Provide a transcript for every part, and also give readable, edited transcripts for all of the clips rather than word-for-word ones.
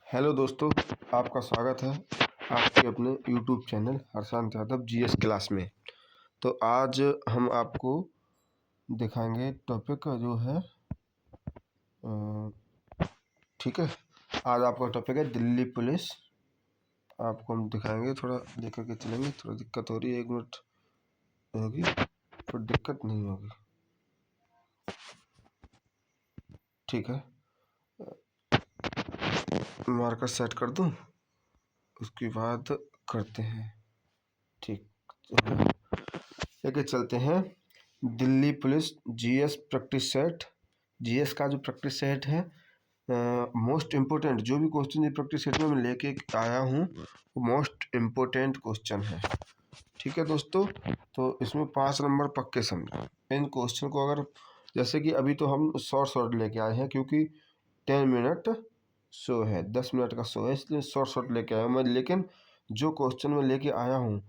Hello दोस्तों, आपका स्वागत है आपके अपने YouTube channel Harshant Yadav GS class में। तो आज हम आपको दिखाएंगे टॉपिक जो है ठीक है। आज आपका टॉपिक है दिल्ली पुलिस। आपको हम दिखाएंगे, थोड़ा देख करके चलेंगे। थोड़ा दिक्कत हो रही है, 1 मिनट होगी, फिर दिक्कत नहीं होगी। ठीक है, मार्कर सेट कर दूं, उसके बाद करते हैं। ठीक, लेके चलते हैं Delhi police GS practice set. GS का जो प्रैक्टिस सेट है, मोस्ट इम्पोर्टेंट जो भी क्वेश्चन ये प्रैक्टिस सेट में मैं लेके आया हूँ वो मोस्ट इम्पोर्टेंट क्वेश्चन है। ठीक है दोस्तों, तो इसमें 5 नंबर पक्के समझो। इन क्वेश्चन को अगर जैसे कि अभी तो हम शॉर्ट लेके आए हैं, क्योंकि 10 मिनट शो है, 10 मिनट का शो है, इसलिए शॉर्ट लेके आया हूँ मैं। लेकिन जो क्वेश्चन मैं लेके आया हूँ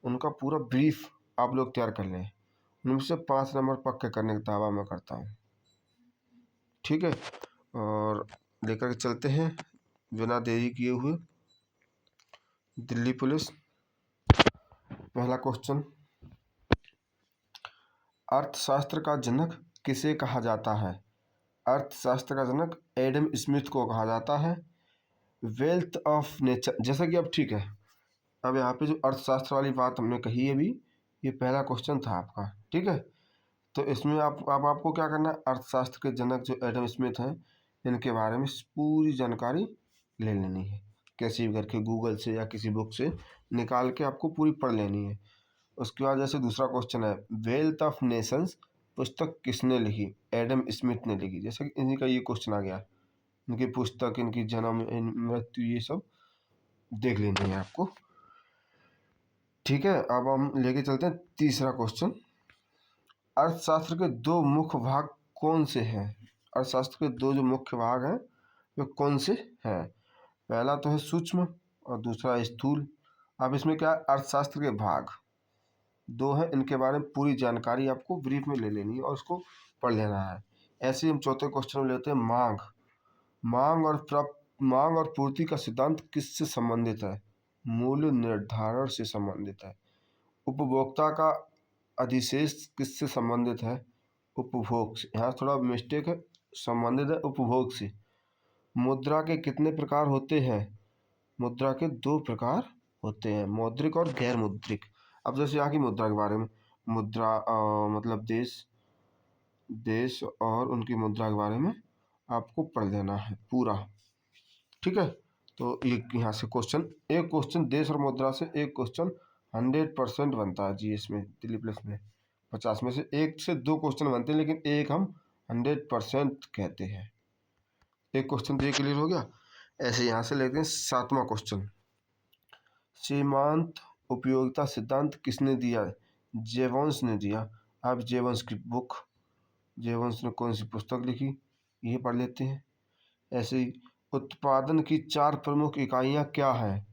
उनका पूरा ब्रीफ आप लोग तैयार कर लें। उनमें से 5 नंबर पक्के करने का दावा मैं करता हूँ। ठीक है, और लेकर के चलते हैं बिना देरी किए हुए दिल्ली पुलिस। पहला क्वेश्चन, अर्थशास्त्र का जनक किसे कहा जाता है? अर्थशास्त्र का जनक एडम स्मिथ को कहा जाता है। वेल्थ ऑफ नेचर, जैसा कि अब ठीक है, अब यहाँ पे जो अर्थशास्त्र वाली बात हमने कही अभी, ये पहला क्वेश्चन था आपका। ठीक है, तो इसमें आपको क्या करना है, अर्थशास्त्र के जनक जो एडम स्मिथ हैं इनके बारे में पूरी जानकारी ले लेनी है। कैसे भी करके गूगल से या किसी बुक से निकाल के आपको पूरी पढ़ लेनी है। उसके बाद जैसे दूसरा क्वेश्चन है, वेल्थ ऑफ नेशंस पुस्तक किसने लिखी? एडम स्मिथ ने लिखी। जैसे कि इन्हीं का ये क्वेश्चन आ गया, इनकी पुस्तक, इनकी जन्म, मृत्यु, ये सब देख लेनी है आपको। ठीक है, अब हम लेके चलते हैं तीसरा क्वेश्चन, अर्थशास्त्र के दो मुख्य भाग कौन से हैं? अर्थशास्त्र के दो जो मुख्य भाग हैं वे कौन से हैं? पहला तो है सूक्ष्म और दूसरा स्थूल। अब इसमें क्या, अर्थशास्त्र के भाग दो हैं, इनके बारे में पूरी जानकारी आपको ब्रीफ में ले लेनी है और उसको पढ़ लेना है। ऐसे ही हम चौथे क्वेश्चन में लेते हैं मांग। मांग और पूर्ति का सिद्धांत किससे संबंधित है? मूल्य निर्धारण से संबंधित है। उपभोक्ता का अधिशेष किससे संबंधित है? उपभोग से। यहाँ थोड़ा मिस्टेक है, संबंधित है उपभोग से। मुद्रा के कितने प्रकार होते हैं? मुद्रा के 2 प्रकार होते हैं, मौद्रिक और गैर मौद्रिक। अब जैसे यहाँ की मुद्रा के बारे में, मुद्रा मतलब देश और उनकी मुद्रा के बारे में आपको पढ़ लेना है पूरा। ठीक है, तो एक यहाँ से क्वेश्चन, एक क्वेश्चन देश और मुद्रा से एक क्वेश्चन 100% बनता है जीएस में, दिल्ली प्लस में। 50 में से 1 से 2 क्वेश्चन बनते हैं, लेकिन एक हम 100% कहते हैं। एक क्वेश्चन तो ये क्लियर हो गया। ऐसे यहाँ से लेते हैं 7वां क्वेश्चन, सीमांत उपयोगिता सिद्धांत किसने दिया? जेवंस ने दिया। आप जेवंस की बुक, जेवंस ने कौन सी पुस्तक लिखी, ये पढ़ लेते हैं। ऐसे ही उत्पादन की 4 प्रमुख इकाइयाँ क्या हैं?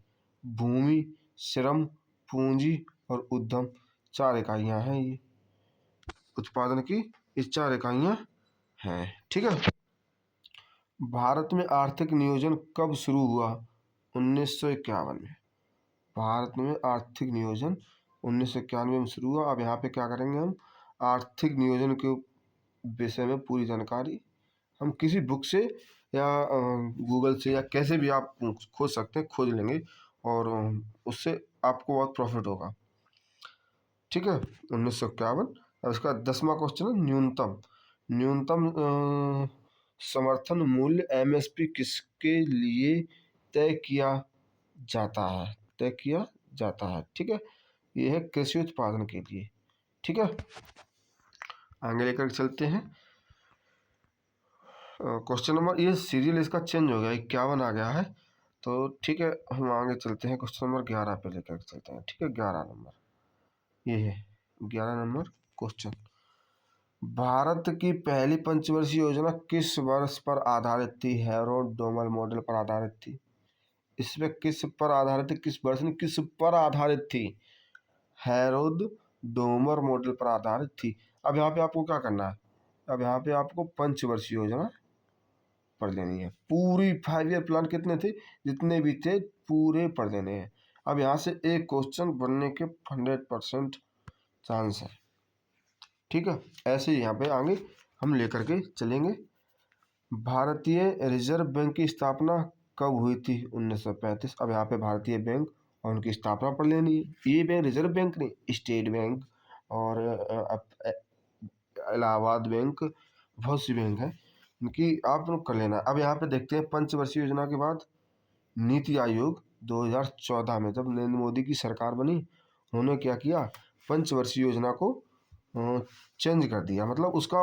भूमि, श्रम, पूंजी और उद्यम। 4 इकाइयाँ हैं ये, उत्पादन की ये 4 इकाइयाँ हैं। ठीक है, भारत में आर्थिक नियोजन कब शुरू हुआ? 1951 में। भारत में आर्थिक नियोजन 1991 में शुरू हुआ। अब यहाँ पे क्या करेंगे, हम आर्थिक नियोजन के विषय में पूरी जानकारी हम किसी बुक से या गूगल से या कैसे भी आप खोज सकते हैं, खोज लेंगे और उससे आपको बहुत प्रॉफिट होगा। ठीक है, 1951। और इसका 10वां क्वेश्चन है न्यूनतम समर्थन मूल्य एमएसपी किसके लिए तय किया जाता है? ठीक है, ये है कृषि उत्पादन के लिए। ठीक है, आगे लेकर चलते हैं क्वेश्चन नंबर, ये सीरियल इसका चेंज हो गया, 51 आ गया है। तो ठीक है, हम आगे चलते हैं क्वेश्चन नंबर 11 पे लेकर चलते हैं। ठीक है, 11 नंबर ये है, 11 नंबर क्वेश्चन, भारत की पहली पंचवर्षीय योजना किस वर्ष पर आधारित थी? हैरोल्ड डोमर मॉडल पर आधारित थी। इसमें किस पर आधारित थी, किस वर्ष में किस पर आधारित थी? हैरोल्ड डोमर मॉडल पर आधारित थी। अब यहाँ पे आपको क्या करना है, अब यहाँ पे आपको पंचवर्षीय योजना पढ़ लेनी है। पूरी 5 ईयर प्लान कितने थे, जितने भी थे पूरे पढ़ लेने हैं। अब यहाँ से एक क्वेश्चन बनने के 100% चांस है। ठीक है, ऐसे ही यहाँ पे आगे हम लेकर के चलेंगे। भारतीय रिजर्व बैंक की स्थापना कब हुई थी? 1935। अब यहाँ पे भारतीय बैंक और उनकी स्थापना पढ़ लेनी है। ये बैंक रिजर्व बैंक नहीं, स्टेट बैंक और इलाहाबाद बैंक, बहुत सी बैंक है, इनकी आप लोग कर लेना। अब यहाँ पे देखते हैं पंचवर्षीय योजना के बाद नीति आयोग 2014 में, जब नरेंद्र मोदी की सरकार बनी, उन्होंने क्या किया, पंचवर्षीय योजना को चेंज कर दिया, मतलब उसका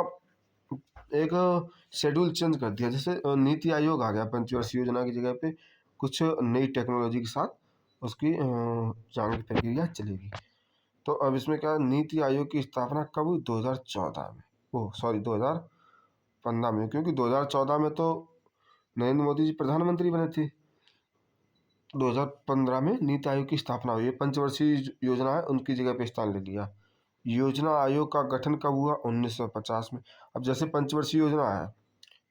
एक शेड्यूल चेंज कर दिया। जैसे नीति आयोग आ गया पंचवर्षीय योजना की जगह पे, कुछ नई टेक्नोलॉजी के साथ उसकी जांच प्रक्रिया चलेगी। तो अब इसमें क्या, नीति आयोग की स्थापना कब हुई? 2014 में, ओह सॉरी 2015 में, क्योंकि 2014 में तो नरेंद्र मोदी जी प्रधानमंत्री बने थे। 2015 में नीति आयोग की स्थापना हुई है। पंचवर्षीय योजना है, उनकी जगह पे स्थान ले लिया। योजना आयोग का गठन कब हुआ? 1950 में। अब जैसे पंचवर्षीय योजना है,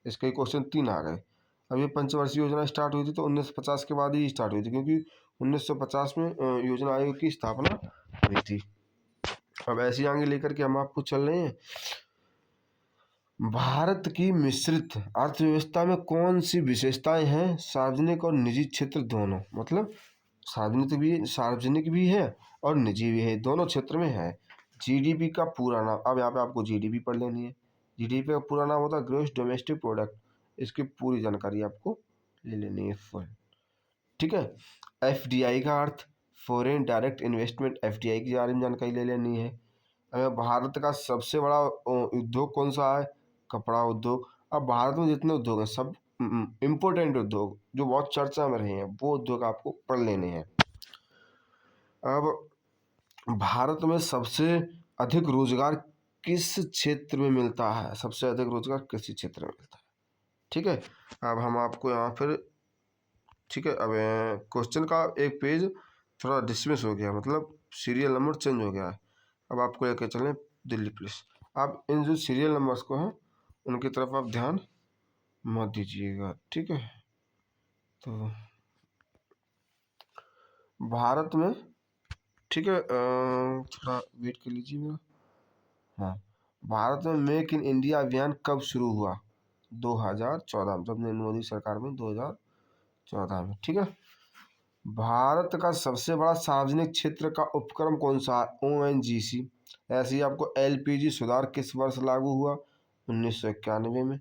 इसके क्वेश्चन 3 आ गए। अब ये पंचवर्षीय योजना स्टार्ट हुई थी तो 1950 के बाद ही स्टार्ट हुई थी, क्योंकि 1950 में योजना आयोग की स्थापना हुई थी। अब ऐसे आगे लेकर के हम आपको चल रहे हैं। भारत की मिश्रित अर्थव्यवस्था में कौन सी विशेषताएं हैं? सार्वजनिक और निजी क्षेत्र दोनों, मतलब सार्वजनिक भी है और निजी भी है, दोनों क्षेत्र में है। जीडीपी का पूरा नाम, अब यहाँ पे आपको जीडीपी पढ़ लेनी है। जीडीपी का पूरा नाम होता है ग्रॉस डोमेस्टिक प्रोडक्ट। इसकी पूरी जानकारी आपको ले लेनी है फुल। ठीक है, एफडीआई का अर्थ फॉरेन डायरेक्ट इन्वेस्टमेंट, एफडीआई की बारे में जानकारी ले लेनी है। भारत का सबसे बड़ा उद्योग कौन सा है? कपड़ा उद्योग। अब भारत में जितने उद्योग हैं सब इम्पोर्टेंट उद्योग जो बहुत चर्चा में रहे हैं, वो उद्योग आपको पढ़ लेने हैं। अब भारत में सबसे अधिक रोजगार किस क्षेत्र में मिलता है? सबसे अधिक रोजगार किस क्षेत्र में मिलता है? ठीक है, अब हम आपको यहाँ फिर, ठीक है, अब क्वेश्चन का एक पेज थोड़ा डिसमिस हो गया, मतलब सीरियल नंबर चेंज हो गया है। अब आपको लेके चलें दिल्ली पुलिस। आप इन जो सीरियल नंबर्स को हैं उनकी तरफ आप ध्यान मत दीजिएगा। ठीक है, तो भारत में, ठीक है, थोड़ा वेट कर लीजिए मेरा। हाँ, भारत में मेक इन इंडिया अभियान कब शुरू हुआ? 2014 में, जब नरेंद्र मोदी सरकार में 2014 में। ठीक है, भारत का सबसे बड़ा सार्वजनिक क्षेत्र का उपक्रम कौन सा है? ओएनजीसी। ऐसे ही आपको एलपीजी सुधार किस वर्ष लागू हुआ? 1991 में।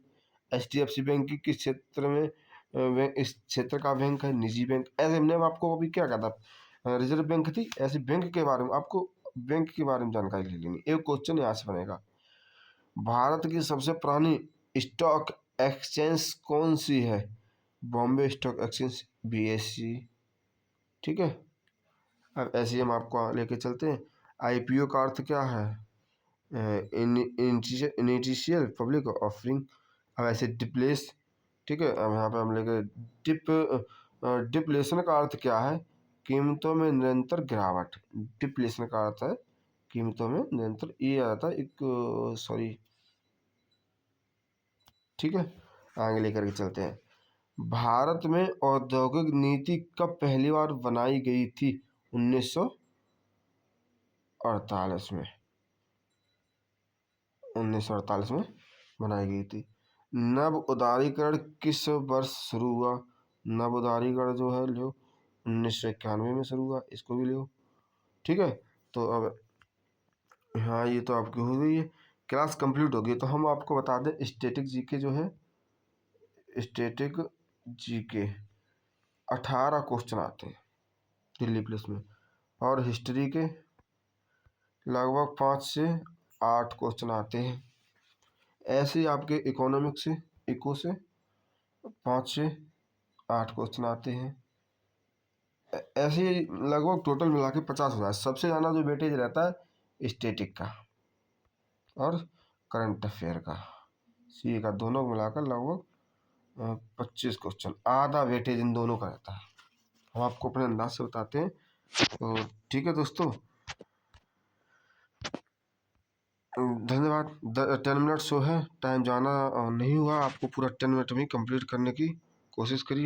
एचडीएफसी बैंक की किस क्षेत्र में इस क्षेत्र का बैंक है? निजी बैंक। ऐसे हमने आपको अभी क्या कहा था, रिजर्व बैंक थी, ऐसे बैंक के बारे में आपको, बैंक के बारे में जानकारी ले लेनी। एक क्वेश्चन यहाँ से बनेगा, भारत की सबसे पुरानी स्टॉक एक्सचेंज कौन सी है? Bombay stock exchange, BSc. ठीक है, अब ऐसे ही हम आपको लेके चलते हैं। आईपीओ का अर्थ क्या है? Initial public offering. अब ऐसे डिप्लेस, ठीक है, अब यहाँ पे हम लेके डिप्लेशन का अर्थ क्या है? कीमतों में निरंतर गिरावट। डिप्लेशन का अर्थ है कीमतों में निरंतर, ये आता है एक सॉरी। ठीक है, आगे लेकर के चलते हैं। भारत में औद्योगिक नीति कब पहली बार बनाई गई थी? 1948 में। 1948 में बनाई गई थी। नव उदारीकरण किस वर्ष शुरू हुआ? नव उदारीकरण जो है लो 1991 में शुरू हुआ, इसको भी लो। ठीक है, तो अब हाँ, ये तो आपकी हो गई है, क्लास कंप्लीट हो गई। तो हम आपको बता दें, स्टैटिक जीके जो है, स्टैटिक जीके 18 क्वेश्चन आते हैं दिल्ली पुलिस में, और हिस्ट्री के लगभग 5 से 8 क्वेश्चन आते हैं। ऐसे ही आपके इकोनॉमिक्स से, इको से 5 से 8 क्वेश्चन आते हैं। ऐसे ही लगभग टोटल मिला के 50 हो जाए। सबसे ज़्यादा जो वेटेज रहता है स्टैटिक का और करंट अफेयर का, सी का, दोनों को मिलाकर लगभग 25 क्वेश्चन, आधा वेटेज इन दोनों का रहता है। हम आपको अपने अंदाज से बताते हैं। तो ठीक है दोस्तों, धन्यवाद। 10 मिनट शो है, टाइम जाना नहीं हुआ। आपको पूरा 10 मिनट में कंप्लीट करने की कोशिश करिए।